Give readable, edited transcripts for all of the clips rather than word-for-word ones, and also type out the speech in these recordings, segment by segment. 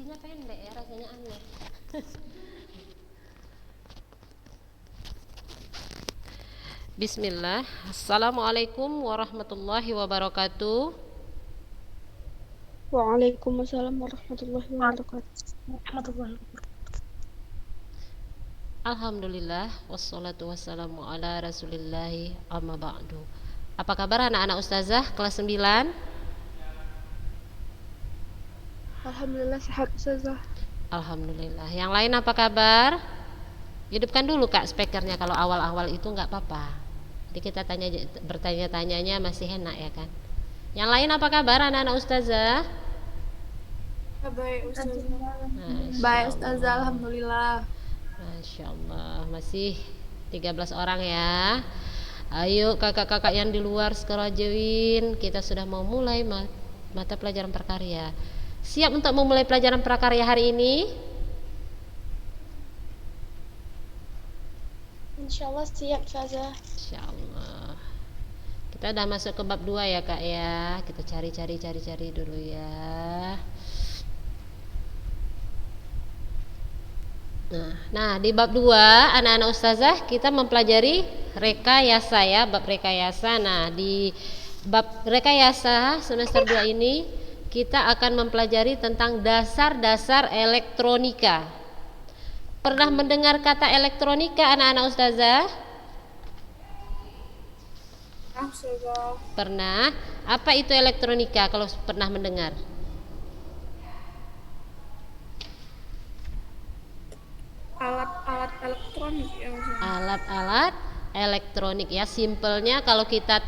Jadinya pendek ya, rasanya aneh. Bismillah. Assalamualaikum warahmatullahi wabarakatuh. Waalaikumsalam warahmatullahi wabarakatuh. Alhamdulillah wassalatu wassalamu ala rasulillahi amma ba'du. Apa kabar anak-anak ustazah kelas 9? Alhamdulillah sehat Ustazah. Alhamdulillah. Yang lain apa kabar? Hidupkan dulu Kak speakernya, kalau awal-awal itu nggak apa-apa. Jadi kita bertanya-tanyanya masih enak ya kan. Yang lain apa kabar anak-anak ustazah? Baik Ustazah. Masya Baik Ustazah, Allah. alhamdulillah. Masya Allah, masih 13 orang ya. Ayo kakak-kakak yang di luar sekarang, kita sudah mau mulai mata pelajaran prakarya. Siap untuk memulai pelajaran prakarya hari ini? Insyaallah siap Ustazah. Insya Allah. Kita udah masuk ke bab 2 ya kak ya. Kita cari dulu ya. Nah, di bab 2 anak-anak ustazah kita mempelajari rekayasa ya, bab rekayasa. Nah, di bab rekayasa semester 2 ini kita akan mempelajari tentang dasar-dasar elektronika. Pernah mendengar kata elektronika anak-anak ustazah? Ustazah. Pernah. Apa itu elektronika kalau pernah mendengar? Alat-alat elektronik ya Ustazah. Alat-alat elektronik ya, simpelnya kalau kita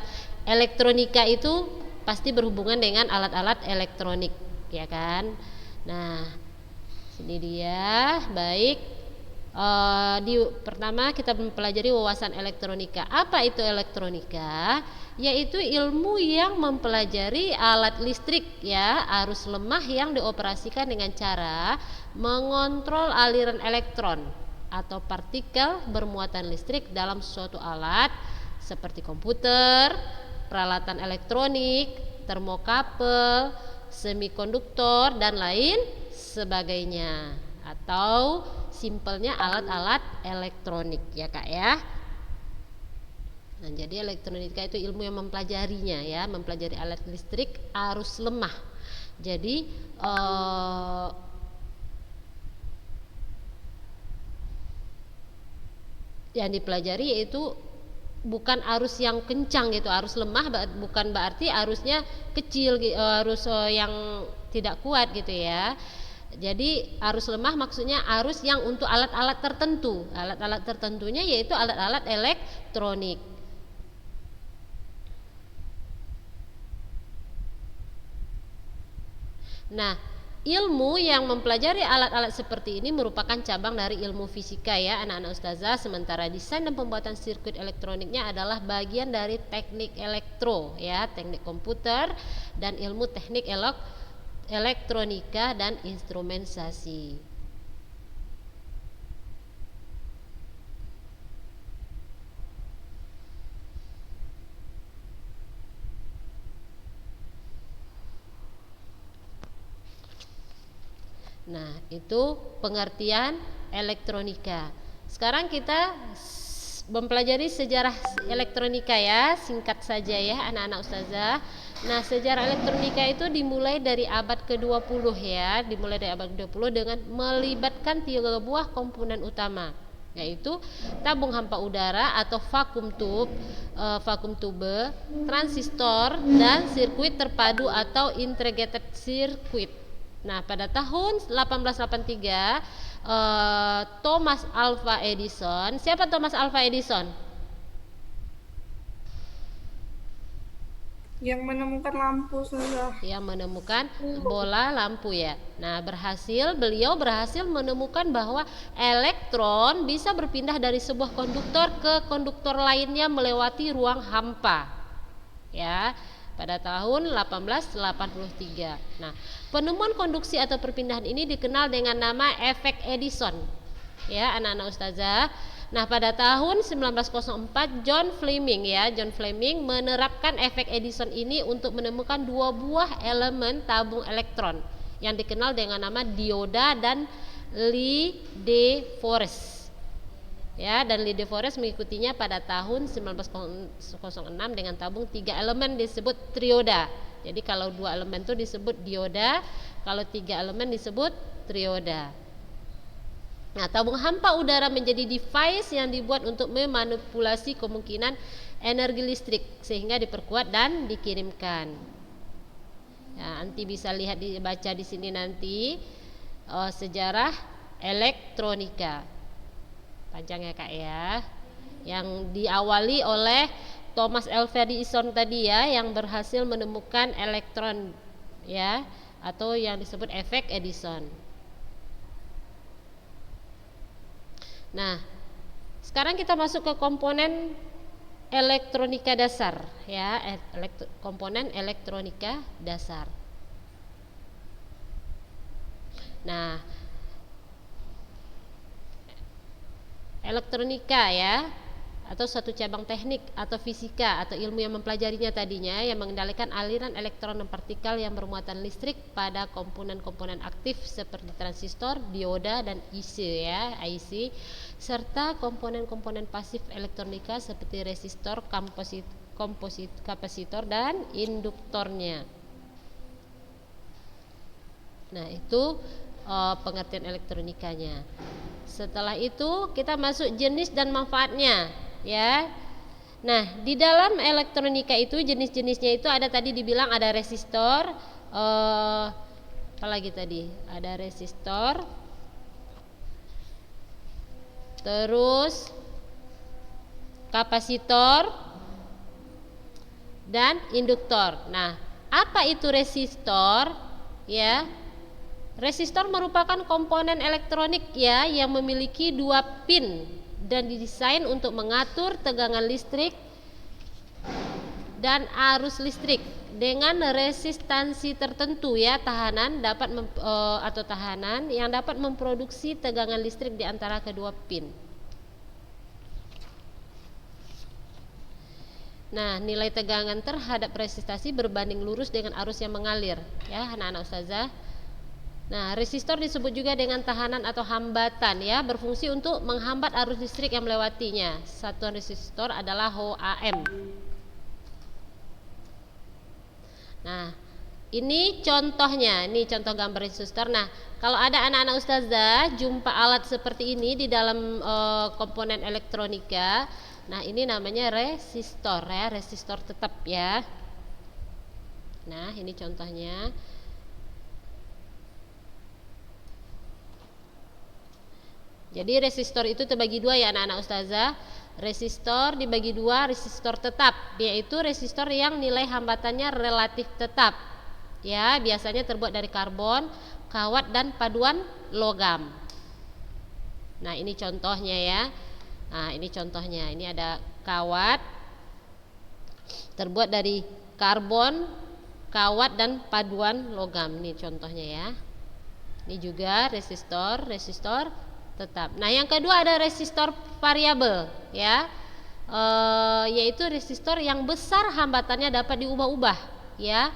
elektronika itu pasti berhubungan dengan alat-alat elektronik ya kan. Nah, sini dia. Baik. Pertama kita mempelajari wawasan elektronika. Apa itu elektronika? Yaitu ilmu yang mempelajari alat listrik ya, arus lemah yang dioperasikan dengan cara mengontrol aliran elektron atau partikel bermuatan listrik dalam suatu alat seperti komputer, peralatan elektronik, termokabel, semikonduktor dan lain sebagainya, atau simpelnya alat-alat elektronik ya kak ya. Nah, jadi elektronika itu ilmu yang mempelajarinya ya, mempelajari alat listrik arus lemah. Jadi yang dipelajari yaitu bukan arus yang kencang gitu, arus lemah bukan berarti arusnya kecil, arus yang tidak kuat gitu ya. Jadi arus lemah maksudnya arus yang untuk alat-alat tertentu. Alat-alat tertentunya yaitu alat-alat elektronik. Nah, ilmu yang mempelajari alat-alat seperti ini merupakan cabang dari ilmu fisika ya anak-anak ustazah. Sementara desain dan pembuatan sirkuit elektroniknya adalah bagian dari teknik elektro ya, teknik komputer dan ilmu teknik elektronika dan instrumentasi. Nah, itu pengertian elektronika. Sekarang kita mempelajari sejarah elektronika ya, singkat saja ya anak-anak ustazah. Nah, sejarah elektronika itu dimulai dari abad ke-20 ya, dimulai dari abad ke-20 dengan melibatkan 3 buah komponen utama, yaitu tabung hampa udara atau vakum tube, transistor dan sirkuit terpadu atau integrated circuit. Nah, pada tahun 1883 Thomas Alva Edison. Siapa Thomas Alva Edison? Yang menemukan lampu Ustazah. Yang menemukan bola lampu ya. Nah, beliau berhasil menemukan bahwa elektron bisa berpindah dari sebuah konduktor ke konduktor lainnya melewati ruang hampa. Ya, pada tahun 1883. Nah, penemuan konduksi atau perpindahan ini dikenal dengan nama efek Edison. Ya, anak-anak ustazah. Nah, pada tahun 1904 John Fleming menerapkan efek Edison ini untuk menemukan 2 buah elemen tabung elektron, yang dikenal dengan nama dioda dan Lee de Forest. Ya, dan Lee de Forest mengikutinya pada tahun 1906 dengan tabung 3 elemen disebut trioda. Jadi kalau 2 elemen itu disebut dioda, kalau 3 elemen disebut trioda. Nah, tabung hampa udara menjadi device yang dibuat untuk memanipulasi kemungkinan energi listrik sehingga diperkuat dan dikirimkan. Ya, nanti bisa lihat dibaca di sini nanti sejarah elektronika. Panjang ya Kak ya. Yang diawali oleh Thomas Alva Edison tadi ya, yang berhasil menemukan elektron ya, atau yang disebut efek Edison. Nah, sekarang kita masuk ke komponen elektronika dasar ya, komponen elektronika dasar. Nah, elektronika ya, atau suatu cabang teknik atau fisika atau ilmu yang mempelajarinya tadinya, yang mengendalikan aliran elektron dan partikel yang bermuatan listrik pada komponen-komponen aktif seperti transistor, dioda dan IC serta komponen-komponen pasif elektronika seperti resistor, kapasitor dan induktornya. Nah, itu pengertian elektronikanya. Setelah itu kita masuk jenis dan manfaatnya ya. Nah, di dalam elektronika itu jenis-jenisnya itu ada tadi dibilang ada resistor, apa lagi tadi? Ada resistor, terus kapasitor dan induktor. Nah, apa itu resistor? Ya, resistor merupakan komponen elektronik ya yang memiliki 2 pin dan didesain untuk mengatur tegangan listrik dan arus listrik dengan resistansi tertentu ya, tahanan yang dapat memproduksi tegangan listrik di antara kedua pin. Nah, nilai tegangan terhadap resistasi berbanding lurus dengan arus yang mengalir ya anak-anak ustazah. Nah, resistor disebut juga dengan tahanan atau hambatan ya, berfungsi untuk menghambat arus listrik yang melewatinya. Satuan resistor adalah ohm. Nah, ini contohnya, ini contoh gambar resistor. Nah, kalau ada anak-anak ustazah jumpa alat seperti ini di dalam komponen elektronika, nah ini namanya resistor ya, resistor tetap ya. Nah, ini contohnya. Jadi resistor itu terbagi 2 ya anak-anak ustazah. Resistor dibagi 2, resistor tetap, yaitu resistor yang nilai hambatannya relatif tetap. Ya, biasanya terbuat dari karbon, kawat dan paduan logam. Nah, ini contohnya ya. Nah, ini contohnya. Ini ada kawat terbuat dari karbon, kawat dan paduan logam. Ini contohnya ya. Ini juga resistor tetap. Nah, yang kedua ada resistor variabel ya, yaitu resistor yang besar hambatannya dapat diubah-ubah ya,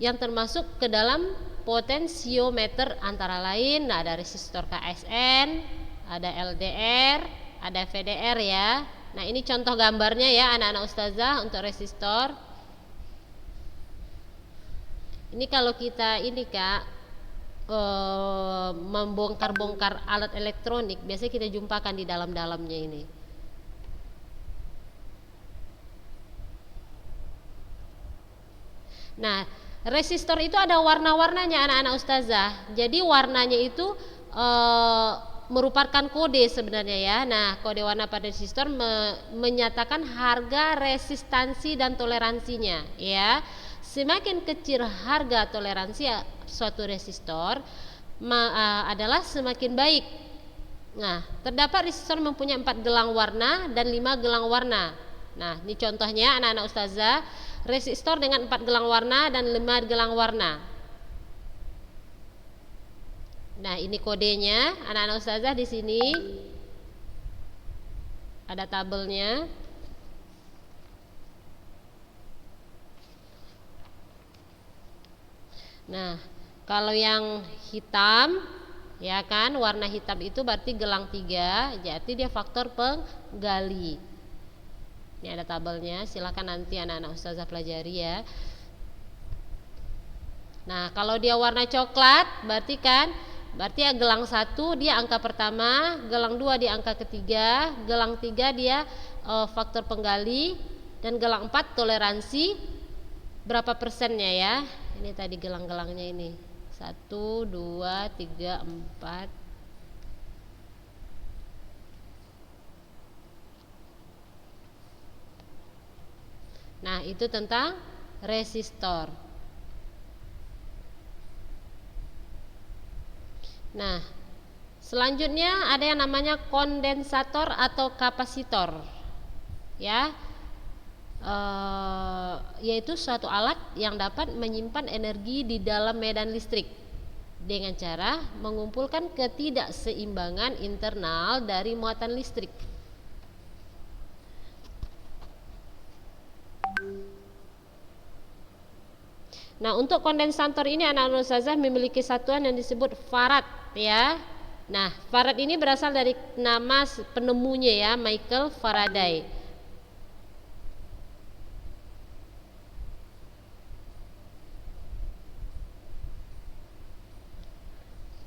yang termasuk ke dalam potensiometer antara lain. Nah, ada resistor KSN, ada LDR, ada VDR ya. Nah, ini contoh gambarnya ya anak-anak ustazah untuk resistor. Ini kalau kita ini Kak membongkar-bongkar alat elektronik, biasanya kita jumpakan di dalam-dalamnya ini. Nah, resistor itu ada warna-warnanya anak-anak ustazah. Jadi warnanya itu merupakan kode sebenarnya ya. Nah, kode warna pada resistor menyatakan harga resistansi dan toleransinya ya. Semakin kecil harga toleransi suatu resistor adalah semakin baik. Nah, terdapat resistor mempunyai 4 gelang warna dan 5 gelang warna. Nah, ini contohnya anak-anak ustazah, resistor dengan 4 gelang warna dan 5 gelang warna. Nah, ini kodenya anak-anak ustazah, di sini ada tabelnya. Nah, Kalau yang hitam, ya kan, warna hitam itu berarti gelang 3, jadi dia faktor penggali. Ini ada tabelnya, silakan nanti anak-anak ustazah pelajari ya. Nah, kalau dia warna coklat, berarti ya gelang 1 dia angka pertama, gelang 2 dia angka ketiga, gelang 3 dia faktor penggali, dan gelang 4 toleransi berapa persennya ya. Ini tadi gelang-gelangnya ini. 1, 2, 3, 4. Nah, itu tentang resistor. Nah, selanjutnya ada yang namanya kondensator atau kapasitor, ya, yaitu suatu alat yang dapat menyimpan energi di dalam medan listrik dengan cara mengumpulkan ketidakseimbangan internal dari muatan listrik. Nah, untuk kondensator ini anak-anak ustazah memiliki satuan yang disebut farad ya. Nah, farad ini berasal dari nama penemunya ya, Michael Faraday.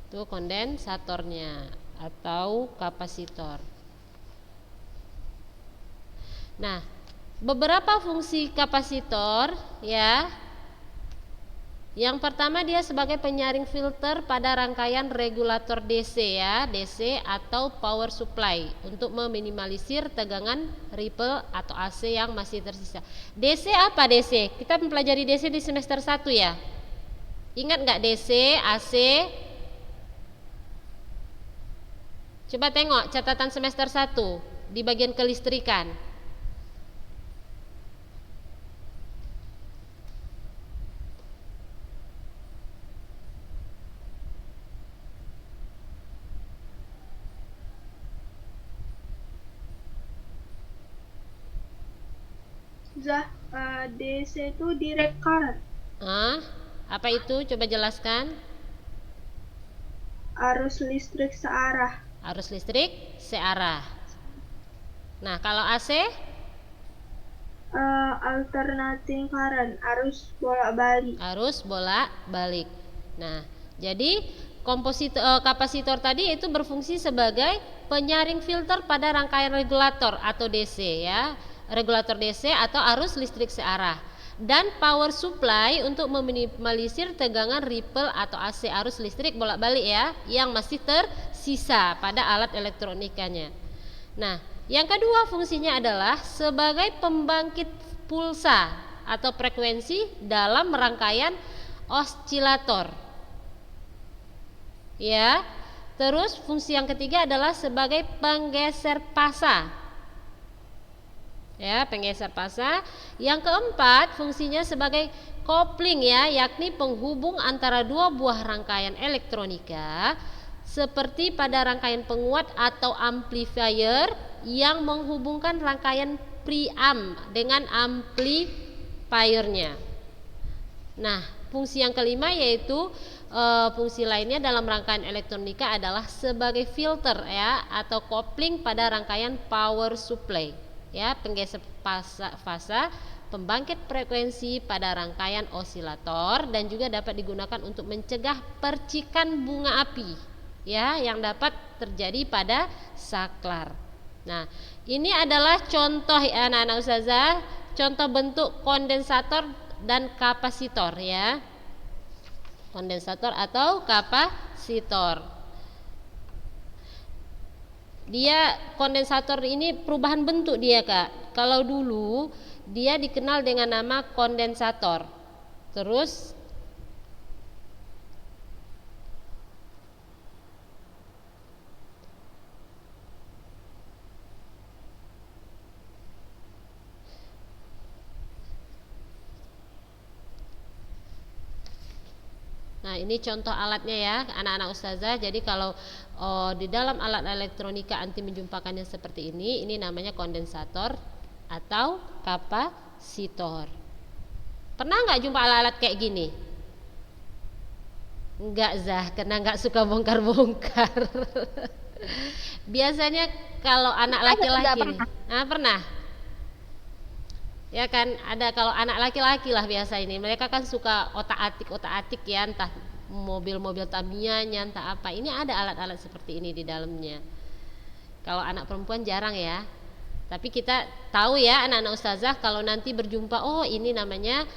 Itu kondensatornya atau kapasitor. Nah, beberapa fungsi kapasitor ya. Yang pertama, dia sebagai penyaring filter pada rangkaian regulator DC ya, DC atau power supply untuk meminimalisir tegangan ripple atau AC yang masih tersisa. DC apa DC? Kita mempelajari DC di semester 1 ya. Ingat nggak DC, AC? Coba tengok catatan semester 1 di bagian kelistrikan. DC itu direct current. Apa itu? Coba jelaskan. Arus listrik searah. Arus listrik searah. Nah, kalau AC? Alternating current, arus bolak-balik. Arus bolak-balik. Nah, jadi kapasitor tadi itu berfungsi sebagai penyaring filter pada rangkaian regulator atau DC ya. Regulator DC atau arus listrik searah, dan power supply untuk meminimalisir tegangan ripple atau AC arus listrik bolak-balik ya yang masih tersisa pada alat elektronikanya. Nah, yang kedua fungsinya adalah sebagai pembangkit pulsa atau frekuensi dalam rangkaian osilator. Ya. Terus fungsi yang ketiga adalah sebagai penggeser pasa. Ya, penggeser pasa. Yang keempat fungsinya sebagai kopling ya, yakni penghubung antara dua buah rangkaian elektronika seperti pada rangkaian penguat atau amplifier yang menghubungkan rangkaian preamp dengan amplifiernya. Nah, fungsi yang kelima yaitu fungsi lainnya dalam rangkaian elektronika adalah sebagai filter ya atau kopling pada rangkaian power supply. Ya, penggeser fasa, pembangkit frekuensi pada rangkaian osilator, dan juga dapat digunakan untuk mencegah percikan bunga api ya yang dapat terjadi pada saklar. Nah, ini adalah contoh ya anak-anak ustazah, contoh bentuk kondensator dan kapasitor ya. Kondensator atau kapasitor. Dia kondensator ini perubahan bentuk dia Kak. Kalau dulu dia dikenal dengan nama kondensator. Terus nah, ini contoh alatnya ya anak-anak ustazah. Jadi kalau di dalam alat elektronika anti menjumpakannya seperti ini namanya kondensator atau kapasitor. Pernah nggak jumpa alat-alat kayak gini? Enggak Zah, karena enggak suka bongkar-bongkar. Biasanya kalau anak laki-laki nih, pernah? Ya kan, ada kalau anak laki-laki lah biasa ini. Mereka kan suka otak-atik ya, entah mobil-mobil Tamiya, entah apa. Ini ada alat-alat seperti ini di dalamnya. Kalau anak perempuan jarang ya. Tapi kita tahu ya anak-anak ustazah kalau nanti berjumpa, oh ini namanya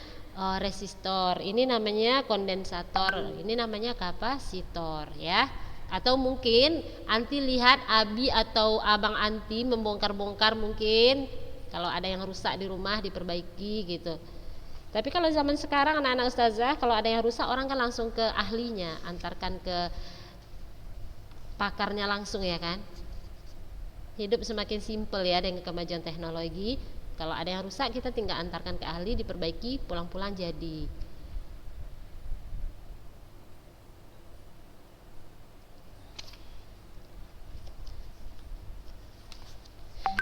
resistor, ini namanya kondensator, ini namanya kapasitor ya. Atau mungkin anti lihat abi atau abang anti membongkar-bongkar mungkin kalau ada yang rusak di rumah diperbaiki gitu. Tapi kalau zaman sekarang anak-anak ustazah kalau ada yang rusak orang kan langsung ke ahlinya, antarkan ke pakarnya langsung ya kan. Hidup semakin simpel ya dengan kemajuan teknologi. Kalau ada yang rusak kita tinggal antarkan ke ahli, diperbaiki, pulang-pulang jadi.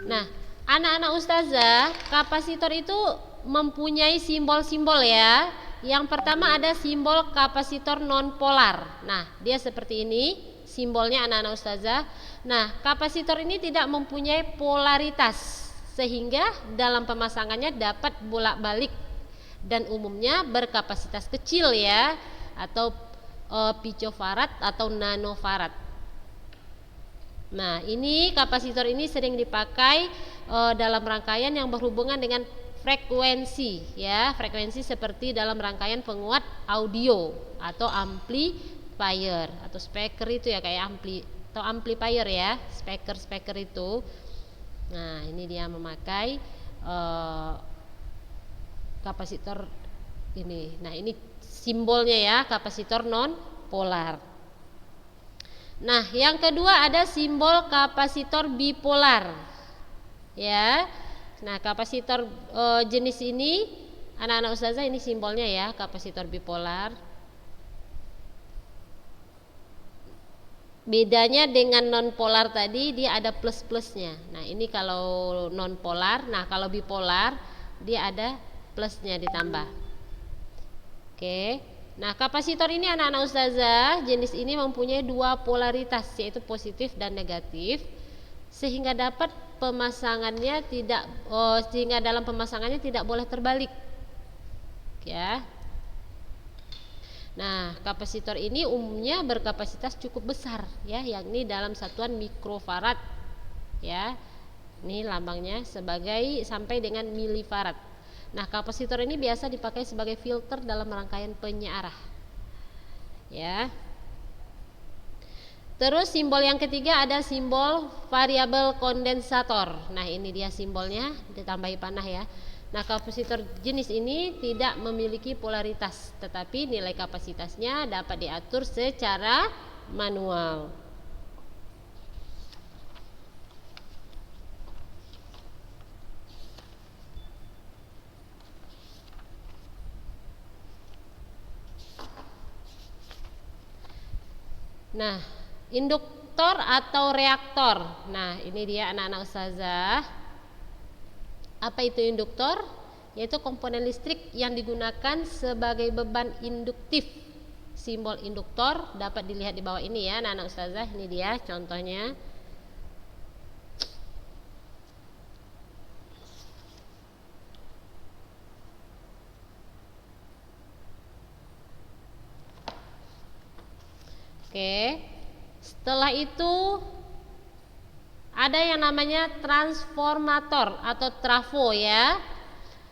Nah, anak-anak ustazah, kapasitor itu mempunyai simbol-simbol ya. Yang pertama ada simbol kapasitor non-polar. Nah, dia seperti ini simbolnya anak-anak ustazah. Nah, kapasitor ini tidak mempunyai polaritas sehingga dalam pemasangannya dapat bolak-balik dan umumnya berkapasitas kecil ya, atau picofarad atau nanofarad. Nah, ini kapasitor ini sering dipakai dalam rangkaian yang berhubungan dengan frekuensi ya, frekuensi seperti dalam rangkaian penguat audio atau amplifier atau speaker itu ya, kayak atau amplifier ya, speaker itu. Nah, ini dia memakai kapasitor ini. Nah, ini simbolnya ya, kapasitor non polar. Nah, yang kedua ada simbol kapasitor bipolar. Ya. Nah, kapasitor jenis ini anak-anak ustazah ini simbolnya ya, kapasitor bipolar. Bedanya dengan non-polar tadi dia ada plus-plusnya. Nah, ini kalau non-polar, nah kalau bipolar dia ada plusnya ditambah. Oke. Nah, kapasitor ini anak-anak ustazah jenis ini mempunyai dua polaritas yaitu positif dan negatif sehingga dapat pemasangannya tidak sehingga dalam pemasangannya tidak boleh terbalik. Ya. Nah, kapasitor ini umumnya berkapasitas cukup besar ya, yakni dalam satuan mikrofarad ya. Ini lambangnya sebagai sampai dengan milifarad. Nah, kapasitor ini biasa dipakai sebagai filter dalam rangkaian penyiarah. Ya. Terus simbol yang ketiga ada simbol variabel kondensator. Nah, ini dia simbolnya ditambahi panah ya. Nah, kapasitor jenis ini tidak memiliki polaritas, tetapi nilai kapasitasnya dapat diatur secara manual. Nah, induktor atau reaktor. Nah, ini dia anak-anak ustazah. Apa itu induktor? Yaitu komponen listrik yang digunakan sebagai beban induktif. Simbol induktor dapat dilihat di bawah ini ya, anak-anak ustazah. Ini dia contohnya. Oke. Setelah itu ada yang namanya transformator atau trafo ya,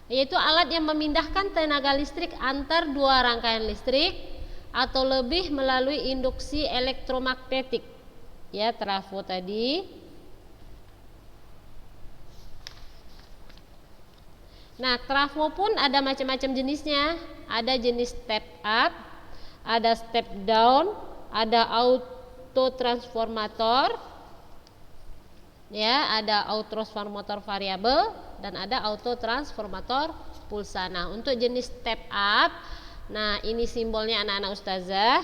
yaitu alat yang memindahkan tenaga listrik antar dua rangkaian listrik atau lebih melalui induksi elektromagnetik ya, trafo tadi. Nah, trafo pun ada macam-macam jenisnya. Ada jenis step up, ada step down, ada auto transformator ya, ada auto transformator variabel dan ada auto transformator pulsa. Nah, untuk jenis step up, nah ini simbolnya anak-anak ustazah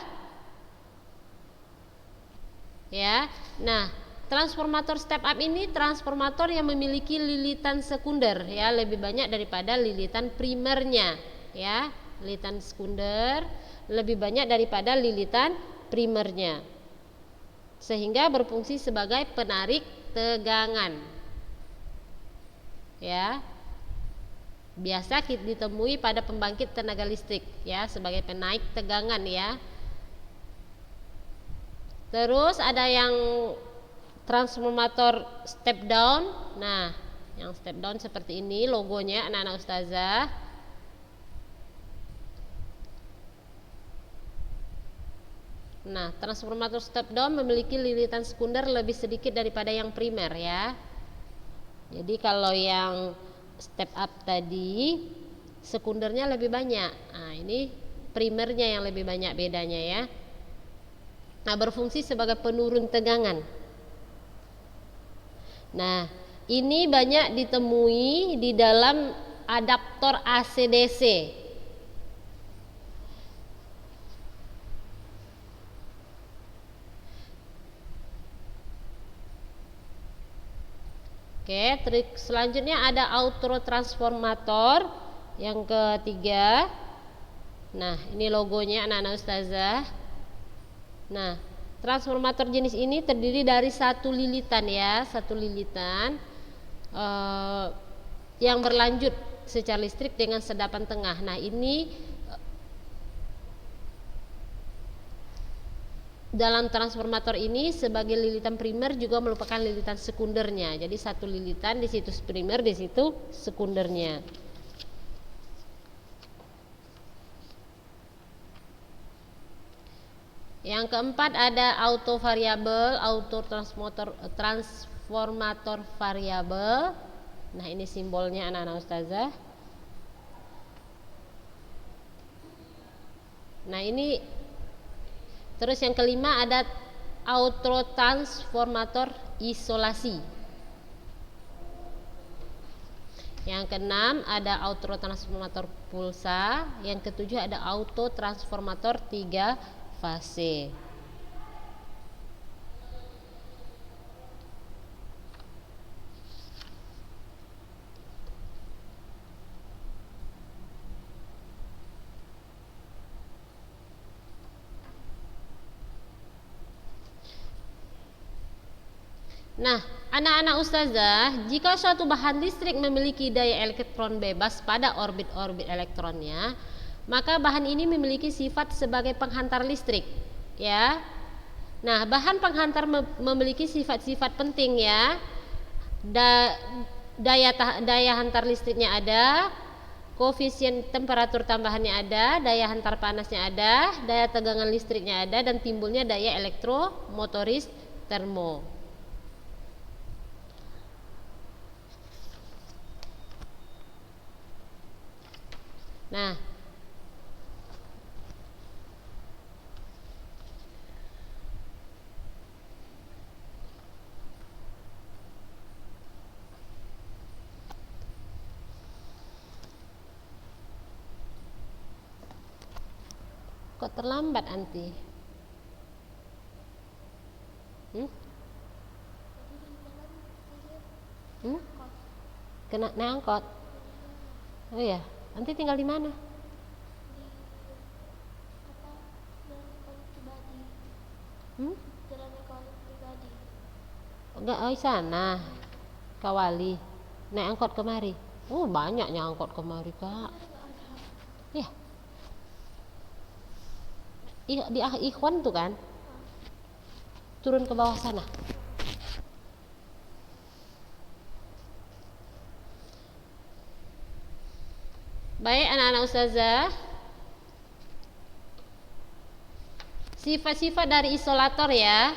ya. Nah, transformator step up ini transformator yang memiliki lilitan sekunder ya, lebih banyak daripada lilitan primernya ya. lilitan sekunder lebih banyak daripada lilitan primernya, sehingga berfungsi sebagai penarik tegangan. Ya, biasa ditemui pada pembangkit tenaga listrik ya, sebagai penaik tegangan ya. Terus ada yang transformator step down. Nah, yang step down seperti ini logonya anak-anak ustazah. Nah, transformator step down memiliki lilitan sekunder lebih sedikit daripada yang primer ya. Jadi kalau yang step up tadi sekundernya lebih banyak. Nah, ini primernya yang lebih banyak bedanya ya. Nah, berfungsi sebagai penurun tegangan. Nah, ini banyak ditemui di dalam adaptor AC/DC. Oke, trik selanjutnya ada autotransformator yang ketiga. Nah, ini logonya anak-anak ustazah. Nah, transformator jenis ini terdiri dari satu lilitan ya, satu lilitan yang berlanjut secara listrik dengan sedapan tengah. Nah, ini dalam transformator ini sebagai lilitan primer juga merupakan lilitan sekundernya. Jadi satu lilitan di situ primer, di situ sekundernya. Yang keempat ada auto variabel, transformator variabel. Nah, ini simbolnya anak-anak ustazah. Nah, ini terus yang kelima ada autotransformator isolasi. Yang keenam ada autotransformator pulsa. Yang ketujuh ada autotransformator 3 fase. Nah, anak-anak ustazah, jika suatu bahan listrik memiliki daya elektron bebas pada orbit-orbit elektronnya, maka bahan ini memiliki sifat sebagai penghantar listrik, ya. Nah, bahan penghantar memiliki sifat-sifat penting ya. Daya hantar listriknya ada, koefisien temperatur tambahannya ada, daya hantar panasnya ada, daya tegangan listriknya ada, dan timbulnya daya elektromotoris termo. Nah, kok terlambat anti? Kena naik angkot? Oh ya, nanti tinggal di mana? Enggak, oh di sana Kawali. Naik angkot kemari. Oh, banyaknya angkot kemari, Kak. Ya. Di Ikhwan tuh kan. Turun ke bawah sana. Baik anak-anak ustazah, sifat-sifat dari isolator ya.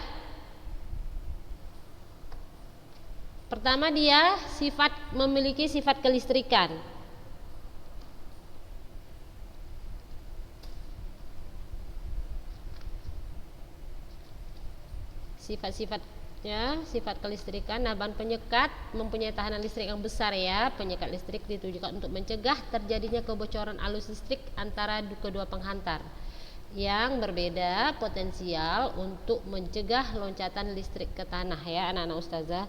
Pertama, dia memiliki sifat kelistrikan. Sifat-sifatnya, sifat kelistrikan. Nah, bahan penyekat mempunyai tahanan listrik yang besar ya. Penyekat listrik ditujukan untuk mencegah terjadinya kebocoran arus listrik antara kedua penghantar yang berbeda potensial untuk mencegah loncatan listrik ke tanah ya anak-anak ustazah.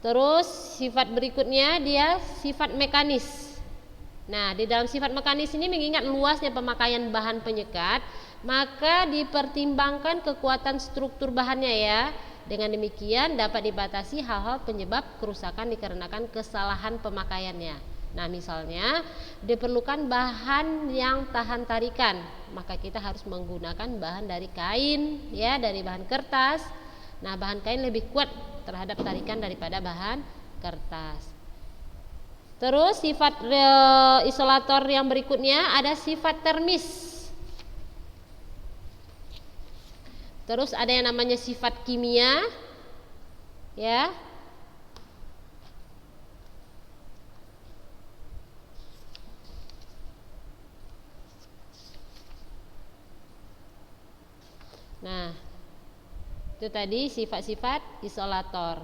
Terus sifat berikutnya dia sifat mekanis. Nah, di dalam sifat mekanis ini mengingat luasnya pemakaian bahan penyekat, maka dipertimbangkan kekuatan struktur bahannya ya. Dengan demikian dapat dibatasi hal-hal penyebab kerusakan dikarenakan kesalahan pemakaiannya. Nah, misalnya diperlukan bahan yang tahan tarikan, maka kita harus menggunakan bahan dari kain ya, dari bahan kertas. Nah, bahan kain lebih kuat terhadap tarikan daripada bahan kertas. Terus sifat isolator yang berikutnya ada sifat termis. Terus ada yang namanya sifat kimia, ya. Nah, itu tadi sifat-sifat isolator.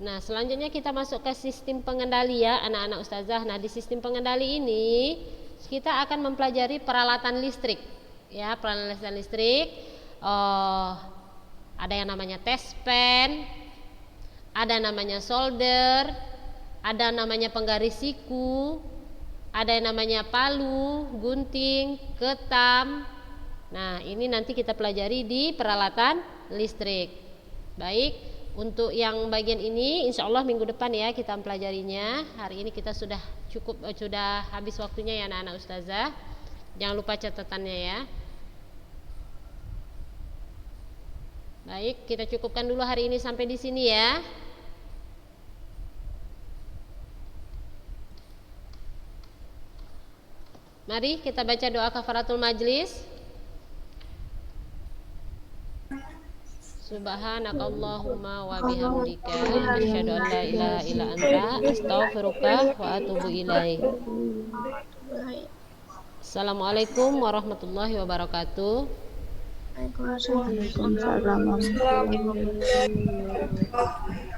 Nah, selanjutnya kita masuk ke sistem pengendali ya, anak-anak ustazah. Nah, di sistem pengendali ini kita akan mempelajari peralatan listrik ya, peralatan listrik. Ada yang namanya test pen, ada namanya solder, ada namanya penggaris siku, ada yang namanya palu, gunting, ketam. Nah, ini nanti kita pelajari di peralatan listrik. Baik, untuk yang bagian ini insya Allah minggu depan ya kita mempelajarinya. Hari ini kita sudah sudah habis waktunya ya anak-anak ustazah. Jangan lupa catatannya ya. Baik, kita cukupkan dulu hari ini sampai di sini ya. Mari kita baca doa kafaratul majlis. Subhanakallahumma wa bihamdika asyhadu an la ilaha illa anta astaghfiruka wa atubu ilaik. Assalamualaikum warahmatullahi wabarakatuh. Waalaikumsalam warahmatullahi wabarakatuh.